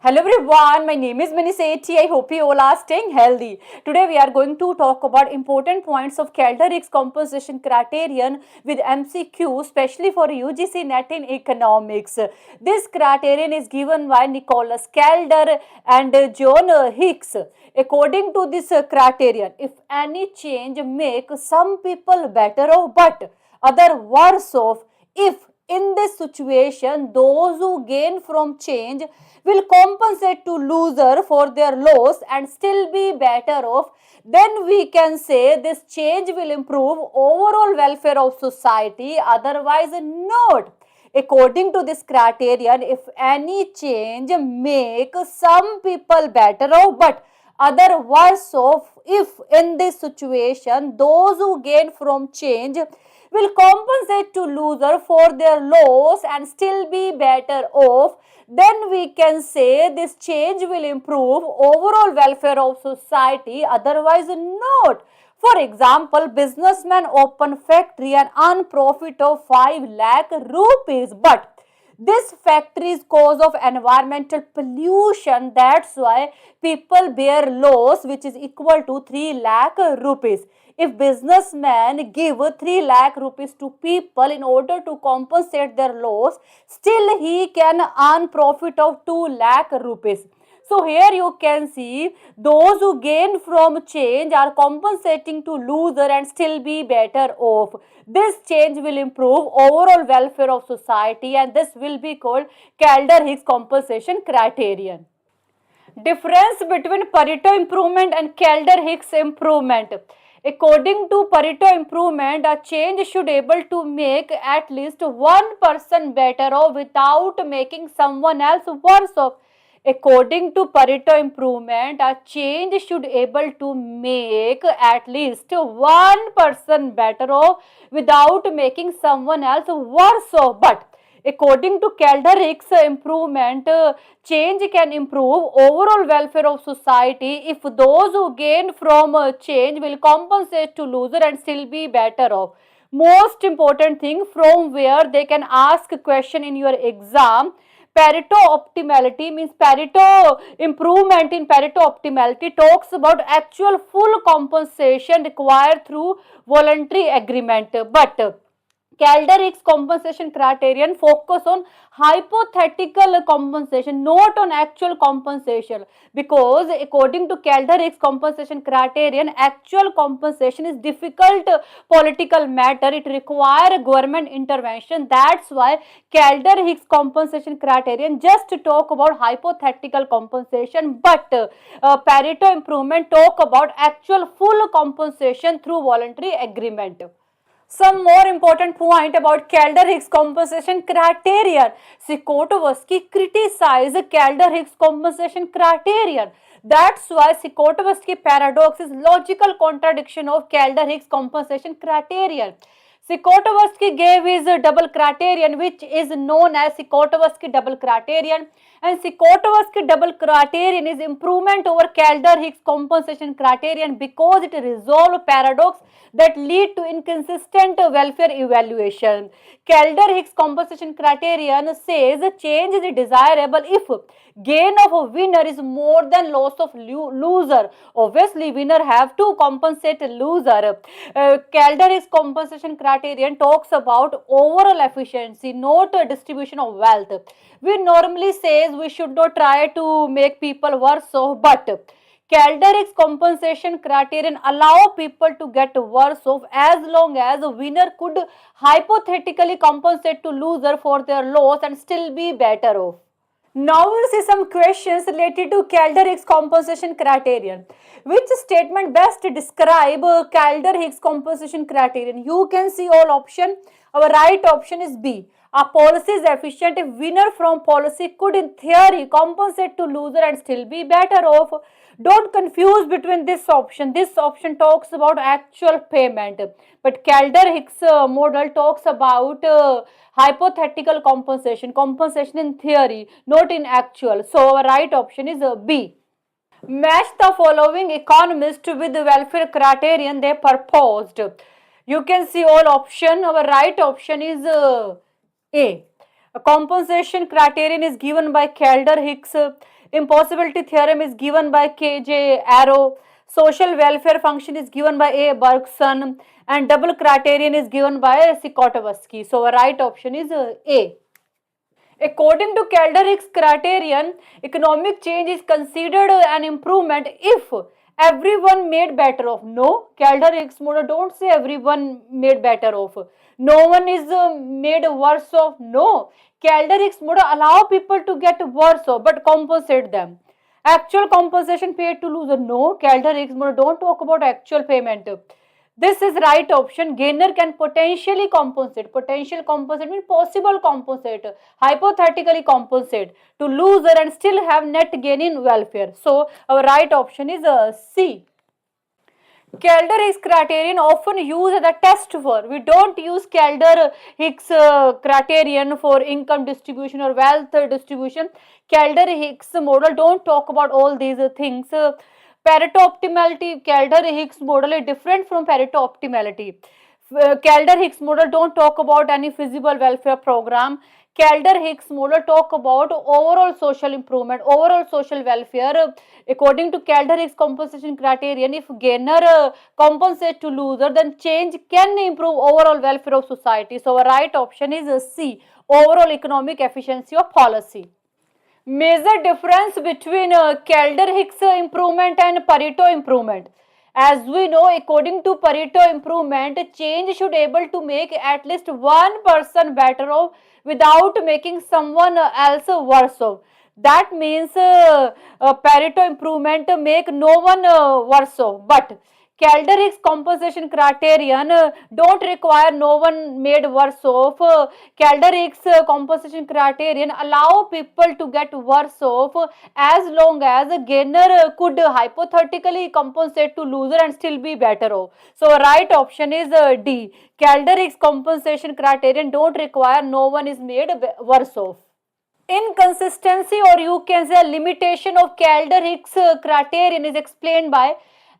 Hello everyone, my name is Mini Sethi. I hope you all are staying healthy. Today we are going to talk about important points of Calder-Hicks composition criterion with MCQ, especially for UGC NET in economics. This criterion is given by Nicholas Calder and John Hicks. According to this criterion, if any change make some people better off but other worse off, if in this situation, those who gain from change will compensate to loser for their loss and still be better off, then we can say this change will improve overall welfare of society, otherwise not. According to this criterion, if any change make some people better off but other worse off, if in this situation those who gain from change will compensate to loser for their loss and still be better off, then we can say this change will improve overall welfare of society, otherwise not. For example, businessman open factory and earn profit of 5 lakh rupees, but this factory is cause of environmental pollution. That's why people bear loss which is equal to 3 lakh rupees. If businessmen give 3 lakh rupees to people in order to compensate their loss, still he can earn profit of 2 lakh rupees. So here you can see those who gain from change are compensating to loser and still be better off. This change will improve overall welfare of society and this will be called Calder-Hicks compensation criterion. Difference between Pareto improvement and Calder-Hicks improvement. According to Pareto improvement, a change should able to make at least one person better off without making someone else worse off. According to Pareto improvement, a change should able to make at least one person better off without making someone else worse off. But according to Calder-Hicks improvement, change can improve overall welfare of society if those who gain from change will compensate to loser and still be better off. Most important thing, from where they can ask a question in your exam. Pareto optimality means Pareto improvement in Pareto optimality talks about actual full compensation required through voluntary agreement. But Calder-Hicks compensation criterion focus on hypothetical compensation, not on actual compensation, because according to Calder-Hicks compensation criterion, actual compensation is difficult political matter. It requires government intervention. That's why Calder-Hicks compensation criterion just talk about hypothetical compensation, but Pareto improvement talk about actual full compensation through voluntary agreement. Some more important point about Calder-Hicks compensation criterion. Sikotowski criticized Calder-Hicks compensation criterion. That's why Sikotowski paradox is logical contradiction of Calder-Hicks compensation criterion. Sikotowski gave his double criterion, which is known as Sikotowski double criterion, and Sikotowski double criterion is improvement over Calder-Hicks compensation criterion because it resolves paradox that lead to inconsistent welfare evaluation. Calder-Hicks compensation criterion says change is desirable if gain of a winner is more than loss of loser. Obviously, winner have to compensate loser. Calder-Hicks compensation criterion talks about overall efficiency, not distribution of wealth. We normally says we should not try to make people worse off, but Calder-Hicks compensation criterion allow people to get worse off as long as a winner could hypothetically compensate to loser for their loss and still be better off. Now we'll see some questions related to Calder-Hicks compensation criterion. Which statement best describe Calder-Hicks compensation criterion? You can see all option. Our right option is B. A policy is efficient if winner from policy could in theory compensate to loser and still be better off. Don't confuse between this option. This option talks about actual payment, but Calder-Hicks model talks about hypothetical compensation, compensation in theory, not in actual. So our right option is B. Match the following economists with the welfare criterion they proposed. You can see all option. Our right option is A. A compensation criterion is given by Calder-Hicks. Impossibility theorem is given by K.J. Arrow. Social welfare function is given by A. Bergson, and double criterion is given by Sikotowski. So our right option is A. According to Kaldor-Hicks criterion, economic change is considered an improvement if everyone made better off. No, Kaldor-Hicks model don't say everyone made better off. No one is made worse off. No, Kaldor-Hicks model allow people to get worse off but compensate them. Actual compensation paid to loser. No, Kaldor-Hicks model don't talk about actual payment. This is right option. Gainer can potentially compensate. Potential compensate means possible compensate, hypothetically compensate to loser and still have net gain in welfare. So our right option is C. Kaldor-Hicks criterion often used as a test for. We don't use Kaldor-Hicks criterion for income distribution or wealth distribution. Kaldor-Hicks model don't talk about all these things. Pareto optimality, Kaldor-Hicks model is different from Pareto optimality. Kaldor-Hicks model don't talk about any feasible welfare program. Kaldor-Hicks model talk about overall social improvement, overall social welfare. According to Kaldor-Hicks compensation criterion, if gainer compensate to loser, then change can improve overall welfare of society. So our right option is C, overall economic efficiency of policy. Major difference between Kaldor-Hicks improvement and Pareto improvement. As we know, according to Pareto improvement, change should able to make at least one person better off without making someone else worse off. That means Pareto improvement make no one worse off. But Kaldor-Hicks compensation criterion don't require no one made worse off. Kaldor-Hicks compensation criterion allow people to get worse off as long as a gainer could hypothetically compensate to loser and still be better off. So right option is D. Kaldor-Hicks compensation criterion don't require no one is made worse off. Inconsistency, or you can say limitation of Kaldor-Hicks criterion is explained by,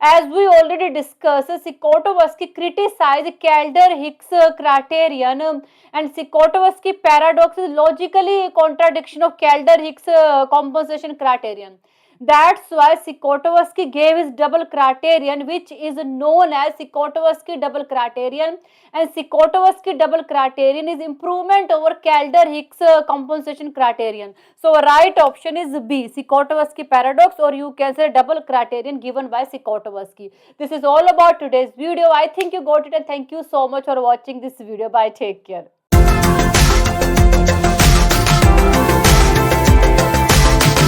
as we already discussed, Sikotowski criticized Kaldor-Hicks criterion and Sikotowski paradox is logically a contradiction of Kaldor-Hicks compensation criterion. That's why Sikotowski gave his double criterion, which is known as Sikotowski double criterion, and Sikotowski double criterion is improvement over Kaldor-Hicks compensation criterion. So right option is B, Sikotowski paradox, or you can say double criterion given by Sikotowski. This is all about today's video. I think you got it, and thank you so much for watching this video. Bye, take care.